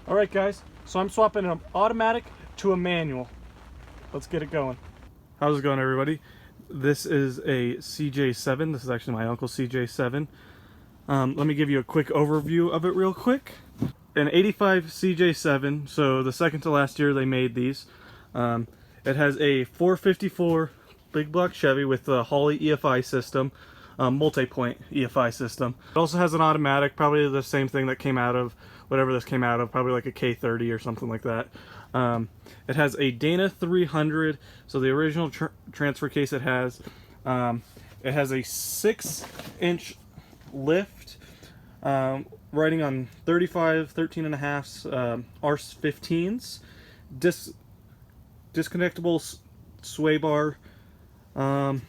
All right, guys, so I'm swapping an automatic to a manual. Let's get it going. How's it going, everybody? This is a CJ7. This is actually my uncle's CJ7. Let me give you a quick overview of it real quick. An 85 CJ7, so the second to last year they made these. It has a 454 big block Chevy with the Holley EFI system, multi-point EFI system. It also has an automatic, probably the same thing that came out of whatever this came out of, probably like a K30 or something like that. It has a Dana 300, so the original transfer case it has a 6-inch lift, riding on 13.5s R15s, disconnectable sway bar, and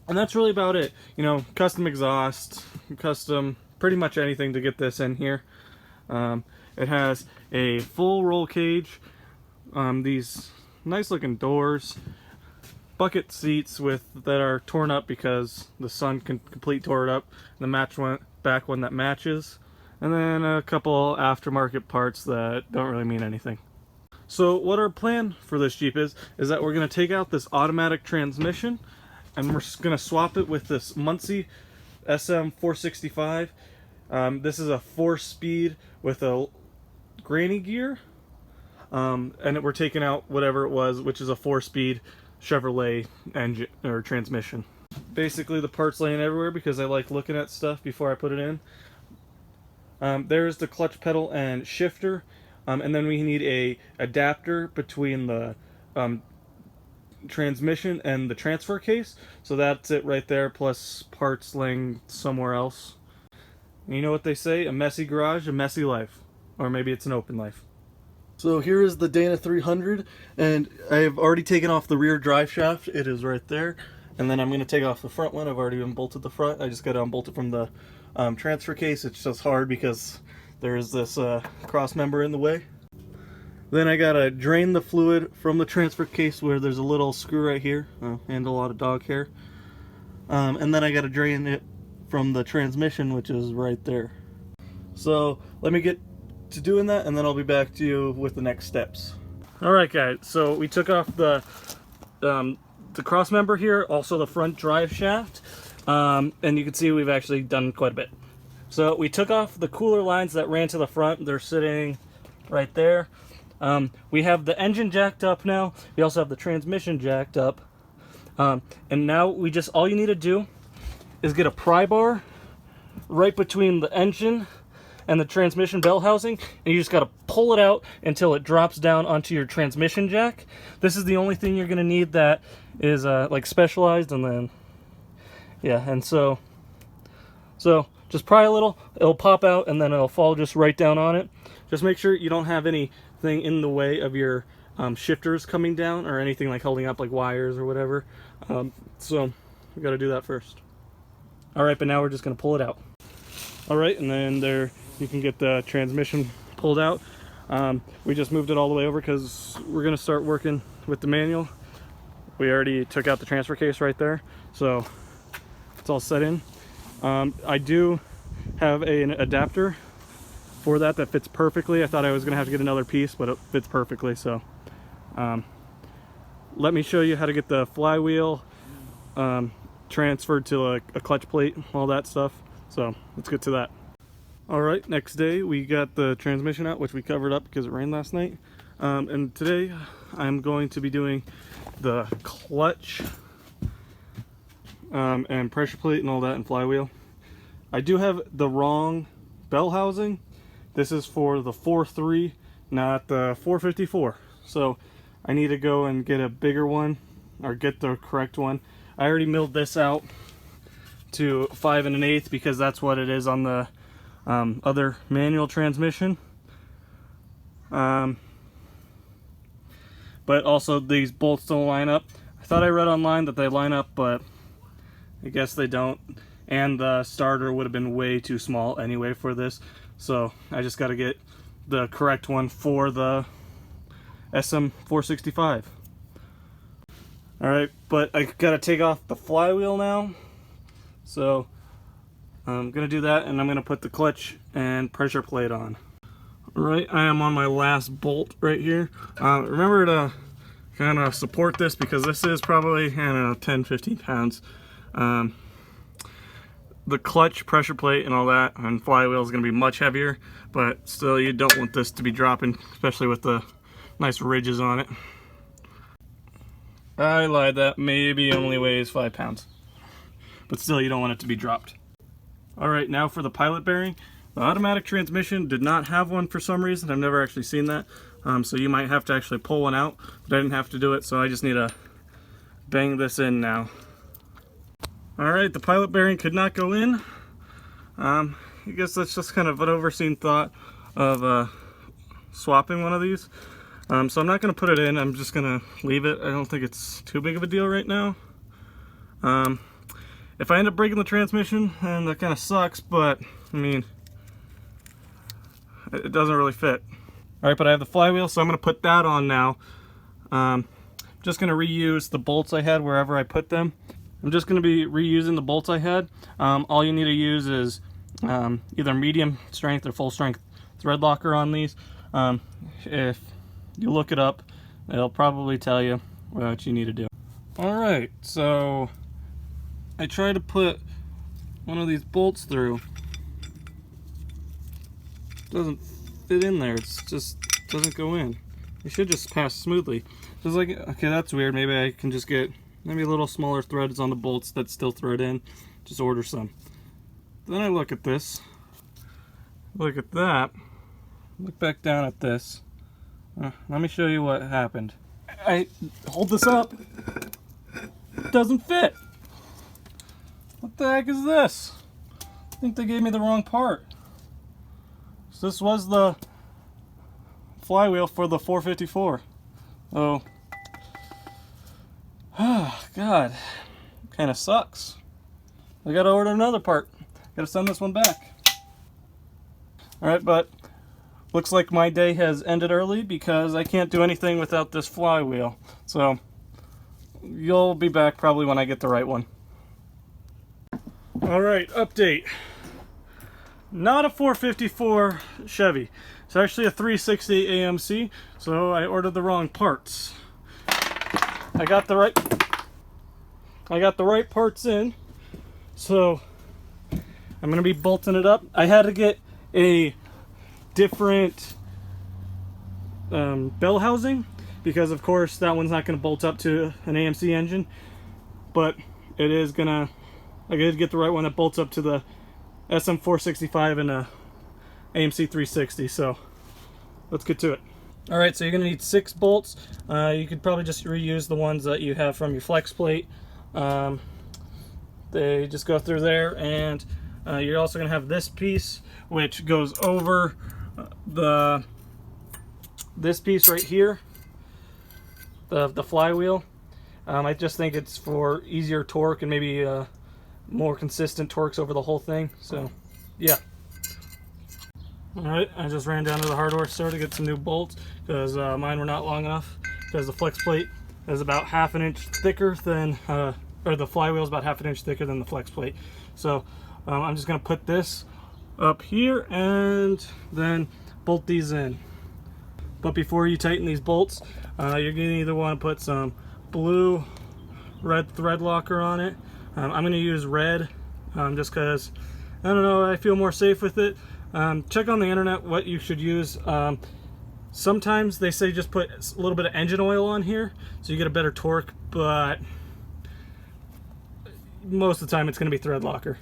that's really about it. You know, custom exhaust, custom pretty much anything to get this in here. It has a full roll cage, these nice looking doors, bucket seats that are torn up because the sun completely tore it up, the back one that matches, and then a couple aftermarket parts that don't really mean anything. So what our plan for this Jeep is that we're going to take out this automatic transmission and we're going to swap it with this Muncie SM465. This is a 4-speed with a granny gear, and we're taking out whatever it was, which is a 4-speed Chevrolet engine or transmission. Basically the parts laying everywhere because I like looking at stuff before I put it in. There's the clutch pedal and shifter, and then we need a adapter between the transmission and the transfer case, so that's it right there, plus parts laying somewhere else. And you know what they say, a messy garage, a messy life. Or maybe it's an open life. So here is the Dana 300, and I have already taken off the rear drive shaft. It is right there. And then I'm going to take off the front one. I've already unbolted the front. I just got to unbolt it from the transfer case. It's just hard because there is this cross member in the way. Then I got to drain the fluid from the transfer case where there's a little screw right here and a lot of dog hair. And then I got to drain it from the transmission, which is right there. So let me get to doing that, and then I'll be back to you with the next steps. Alright guys, so we took off the cross member here, also the front drive shaft, and you can see we've actually done quite a bit. So we took off the cooler lines that ran to the front. They're sitting right there. We have the engine jacked up now. We also have the transmission jacked up, and now all you need to do is get a pry bar right between the engine and the transmission bell housing, and you just got to pull it out until it drops down onto your transmission jack. This is the only thing you're going to need that is like specialized, and then yeah, and so just pry a little, it'll pop out, and then it'll fall just right down on it. Just make sure you don't have anything in the way of your shifters coming down or anything like holding up like wires or whatever. So we got to do that first. All right, but now we're just going to pull it out. All right, and then there you can get the transmission pulled out. We just moved it all the way over because we're going to start working with the manual. We already took out the transfer case right there, so it's all set in. I do have an adapter for that fits perfectly. I thought I was going to have to get another piece, but it fits perfectly. So let me show you how to get the flywheel transferred to a clutch plate, all that stuff. So let's get to that. Alright, next day we got the transmission out, which we covered up because it rained last night. And today I'm going to be doing the clutch and pressure plate and all that and flywheel. I do have the wrong bell housing. This is for the 4.3, not the 454. So I need to go and get a bigger one, or get the correct one. I already milled this out to 5 1/8 because that's what it is on the other manual transmission. But also these bolts don't line up. I thought I read online that they line up, but I guess they don't. And the starter would have been way too small anyway for this. So I just got to get the correct one for the SM465. Alright, but I got to take off the flywheel now. So I'm going to do that, and I'm going to put the clutch and pressure plate on. Right, I am on my last bolt right here. Remember to kind of support this because this is probably, I don't know, 10-15 pounds. The clutch, pressure plate, and all that and flywheel is going to be much heavier, but still you don't want this to be dropping, especially with the nice ridges on it. I lied, that maybe only weighs 5 pounds, but still you don't want it to be dropped. Alright, now for the pilot bearing. The automatic transmission did not have one for some reason. I've never actually seen that. So you might have to actually pull one out, but I didn't have to do it, so I just need to bang this in now. Alright, the pilot bearing could not go in. I guess that's just kind of an overseen thought of swapping one of these. So I'm not going to put it in, I'm just going to leave it. I don't think it's too big of a deal right now. If I end up breaking the transmission, then that kind of sucks, but I mean, it doesn't really fit. Alright, but I have the flywheel, so I'm going to put that on now. Just going to reuse the bolts I had wherever I put them. I'm just going to be reusing the bolts I had. All you need to use is either medium strength or full strength thread locker on these. If you look it up, it'll probably tell you what you need to do. Alright, so I tried to put one of these bolts through. Doesn't fit in there, it's just doesn't go in. It should just pass smoothly. So it's like, okay, that's weird. Maybe I can just get maybe a little smaller threads on the bolts that still thread in. Just order some. Then I look at this, look at that, look back down at this. Let me show you what happened. I hold this up, it doesn't fit. What the heck is this? I think they gave me the wrong part. So this was the flywheel for the 454. Oh, God, kind of sucks. I gotta order another part. Gotta send this one back. Alright, but looks like my day has ended early because I can't do anything without this flywheel. So you'll be back probably when I get the right one. Alright, update. Not a 454 Chevy. It's actually a 360 AMC, so I ordered the wrong parts. I got the right parts in, so I'm gonna be bolting it up. I had to get a different bell housing because of course that one's not gonna bolt up to an AMC engine, but it is gonna, I gotta get the right one that bolts up to the SM465 and a AMC 360, so let's get to it. Alright, so you're going to need 6 bolts. You could probably just reuse the ones that you have from your flex plate. They just go through there, and you're also going to have this piece which goes over this piece right here, the flywheel. I just think it's for easier torque and maybe more consistent torques over the whole thing, so yeah. Alright, I just ran down to the hardware store to get some new bolts because mine were not long enough, because the flex plate is about ½ inch thicker than, or the flywheel is about ½ inch thicker than the flex plate. So I'm just going to put this up here and then bolt these in. But before you tighten these bolts, you're going to either want to put some blue, red thread locker on it. I'm going to use red just because, I don't know, I feel more safe with it. Check on the internet what you should use. Sometimes they say just put a little bit of engine oil on here so you get a better torque, but most of the time it's going to be thread locker.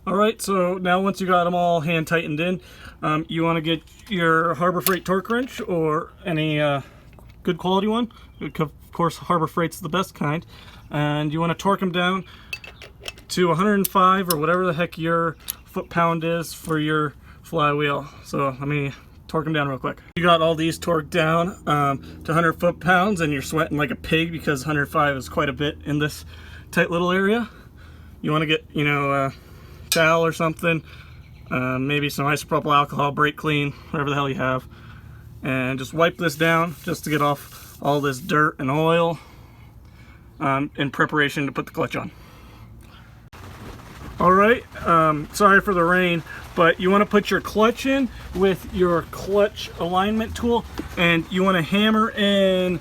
Alright, so now once you got them all hand tightened in, you want to get your Harbor Freight torque wrench or any good quality one. Of course, Harbor Freight's the best kind. And you want to torque them down to 105 or whatever the heck your foot-pound is for your flywheel. So let me torque them down real quick. You got all these torqued down to 100 foot-pounds and you're sweating like a pig because 105 is quite a bit in this tight little area. You want to get, you know, a towel or something, maybe some isopropyl alcohol, brake clean, whatever the hell you have, and just wipe this down just to get off all this dirt and oil in preparation to put the clutch on. Alright, sorry for the rain, but you want to put your clutch in with your clutch alignment tool, and you want to hammer in,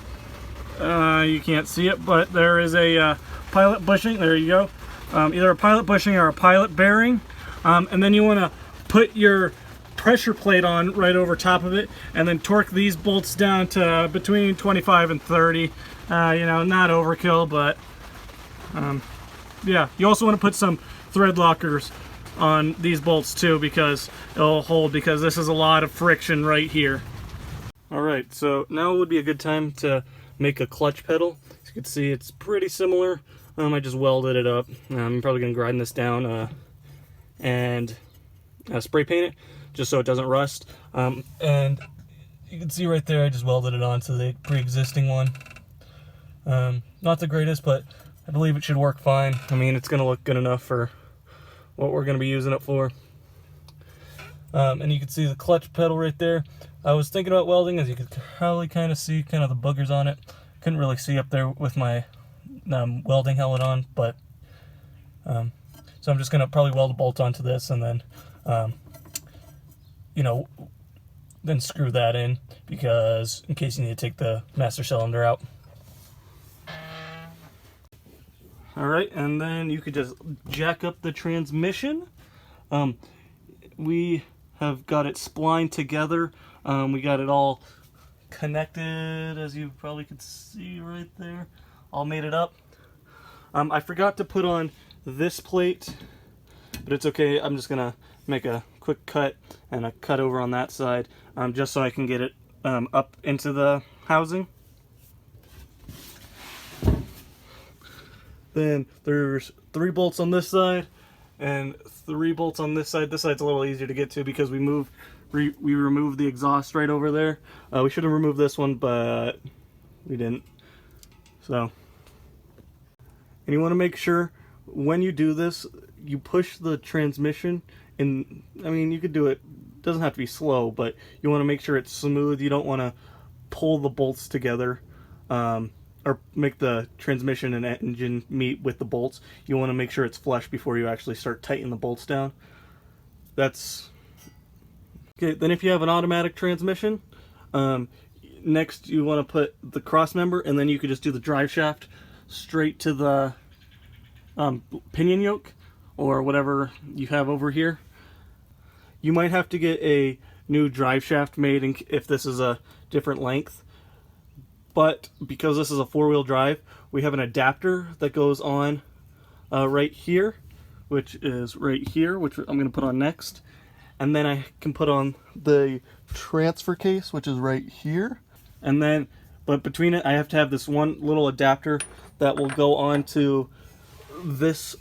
you can't see it, but there is a pilot bushing, there you go, either a pilot bushing or a pilot bearing, and then you want to put your pressure plate on right over top of it, and then torque these bolts down to between 25 and 30. You know, not overkill, but yeah. You also want to put some thread lockers on these bolts too, because it'll hold, because this is a lot of friction right here. Alright, so now would be a good time to make a clutch pedal. As you can see, it's pretty similar. I just welded it up. I'm probably going to grind this down and spray paint it, just so it doesn't rust. And you can see right there, I just welded it onto the pre-existing one. Not the greatest, but I believe it should work fine. I mean, it's going to look good enough for what we're going to be using it for. And you can see the clutch pedal right there. I was thinking about welding, as you could probably kind of see kind of the boogers on it. Couldn't really see up there with my welding helmet on, but so I'm just going to probably weld a bolt onto this, and then you know, then screw that in, because in case you need to take the master cylinder out. Alright, and then you could just jack up the transmission. We have got it splined together. We got it all connected, as you probably could see right there. All made it up. I forgot to put on this plate, but it's okay. I'm just gonna make a quick cut and a cut over on that side, just so I can get it up into the housing. Then there's 3 bolts on this side and 3 bolts on this side. This side's a little easier to get to because we removed the exhaust right over there. We should have removed this one, but we didn't. So, and you want to make sure when you do this, you push the transmission in. I mean, you could do it, doesn't have to be slow, but you want to make sure it's smooth. You don't want to pull the bolts together, or make the transmission and engine meet with the bolts. You want to make sure it's flush before you actually start tightening the bolts down. That's okay. Then if you have an automatic transmission, next you want to put the cross member, and then you could just do the drive shaft straight to the pinion yoke or whatever you have over here. You might have to get a new drive shaft made if this is a different length. But because this is a 4-wheel drive, we have an adapter that goes on right here, which is right here, which I'm going to put on next. And then I can put on the transfer case, which is right here. And then, but between it, I have to have this one little adapter that will go onto this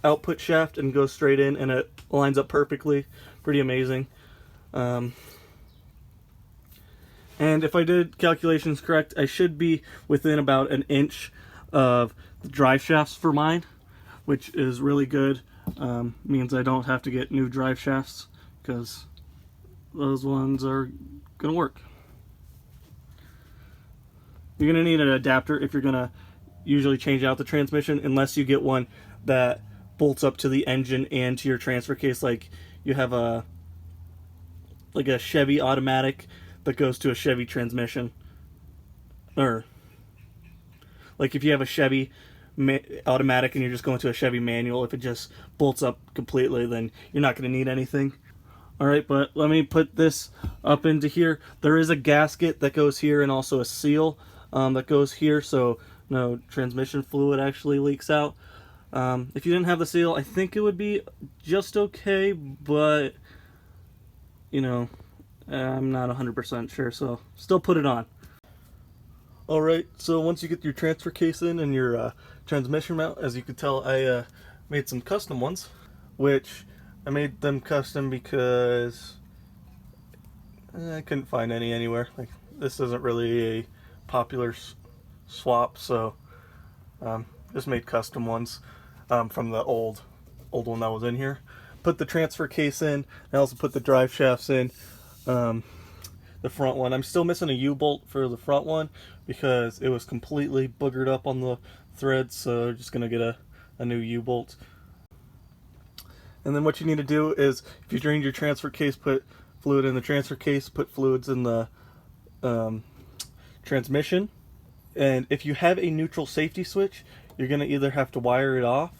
output shaft and go straight in, and it lines up perfectly. Pretty amazing. And if I did calculations correct, I should be within about 1 inch of the drive shafts for mine, which is really good. Means I don't have to get new drive shafts, because those ones are going to work. You're going to need an adapter if you're going to usually change out the transmission, unless you get one that bolts up to the engine and to your transfer case, like you have a Chevy automatic that goes to a Chevy transmission, or like if you have a Chevy automatic and you're just going to a Chevy manual, if it just bolts up completely, then you're not going to need anything. Alright, but let me put this up into here. There is a gasket that goes here, and also a seal that goes here, so no transmission fluid actually leaks out. If you didn't have the seal, I think it would be just okay, but you know, I'm not 100% sure, so still put it on. Alright, so once you get your transfer case in and your transmission mount, as you can tell, I made some custom ones, which I made them custom because I couldn't find any anywhere. Like, this isn't really a popular swap, so just made custom ones from the old one that was in here. Put the transfer case in. I also put the drive shafts in. The front one, I'm still missing a U-bolt for the front one because it was completely boogered up on the threads, so just gonna get a new U-bolt. And then what you need to do is, if you drained your transfer case, put fluid in the transfer case, put fluids in the transmission. And if you have a neutral safety switch, you're going to either have to wire it off,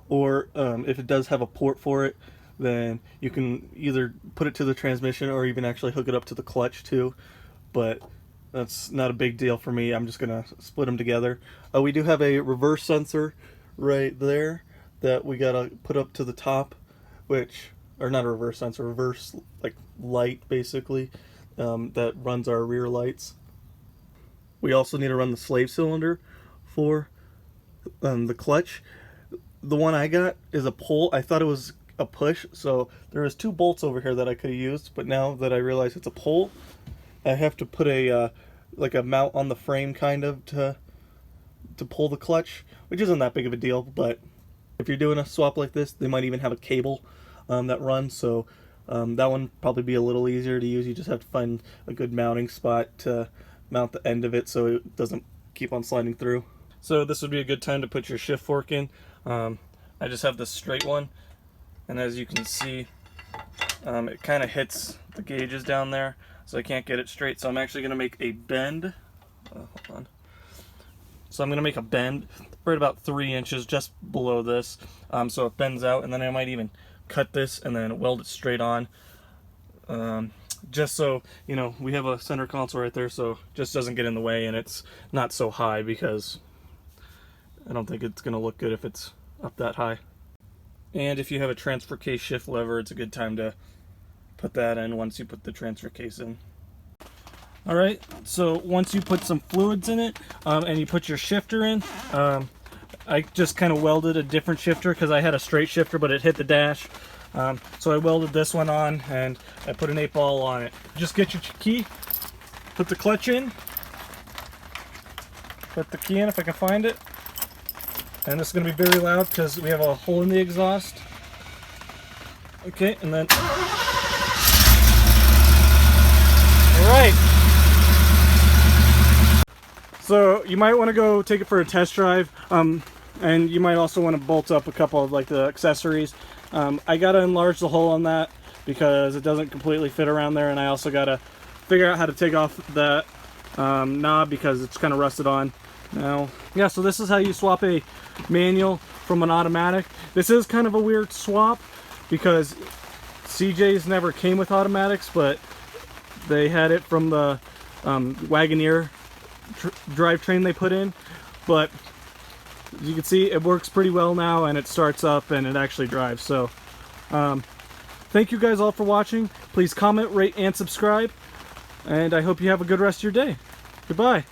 or if it does have a port for it, then you can either put it to the transmission or even actually hook it up to the clutch too. But that's not a big deal for me. I'm just going to split them together. We do have a reverse sensor right there that we got to put up to the top, which, or not a reverse sensor, reverse like light basically, that runs our rear lights. We also need to run the slave cylinder for the clutch. The one I got is a pull. I thought it was a push, so there was 2 bolts over here that I could have used, but now that I realize it's a pull, I have to put a like a mount on the frame kind of to pull the clutch, which isn't that big of a deal. But if you're doing a swap like this, they might even have a cable that runs, so that one probably be a little easier to use. You just have to find a good mounting spot to mount the end of it so it doesn't keep on sliding through. So this would be a good time to put your shift fork in. I just have this straight one, and as you can see, it kind of hits the gauges down there, so I can't get it straight. So I'm actually going to make a bend. Hold on. So I'm going to make a bend right about 3 inches just below this, so it bends out, and then I might even cut this and then weld it straight on. Just so, you know, we have a center console right there, so it just doesn't get in the way, and it's not so high, because I don't think it's going to look good if it's up that high. And if you have a transfer case shift lever, it's a good time to put that in once you put the transfer case in. Alright, so once you put some fluids in it, and you put your shifter in, I just kind of welded a different shifter because I had a straight shifter, but it hit the dash. So I welded this one on, and I put an 8-ball on it. Just get your key, put the clutch in, put the key in if I can find it, and this is going to be very loud because we have a hole in the exhaust. Okay, and then... Alright! So you might want to go take it for a test drive, and you might also want to bolt up a couple of like the accessories. I gotta enlarge the hole on that because it doesn't completely fit around there, and I also gotta figure out how to take off that knob because it's kind of rusted on now. Yeah, so this is how you swap a manual from an automatic. This is kind of a weird swap because CJs never came with automatics, but they had it from the wagoner drivetrain they put in. But as you can see, it works pretty well now, and it starts up and it actually drives. So thank you guys all for watching. Please comment, rate, and subscribe, and I hope you have a good rest of your day. Goodbye.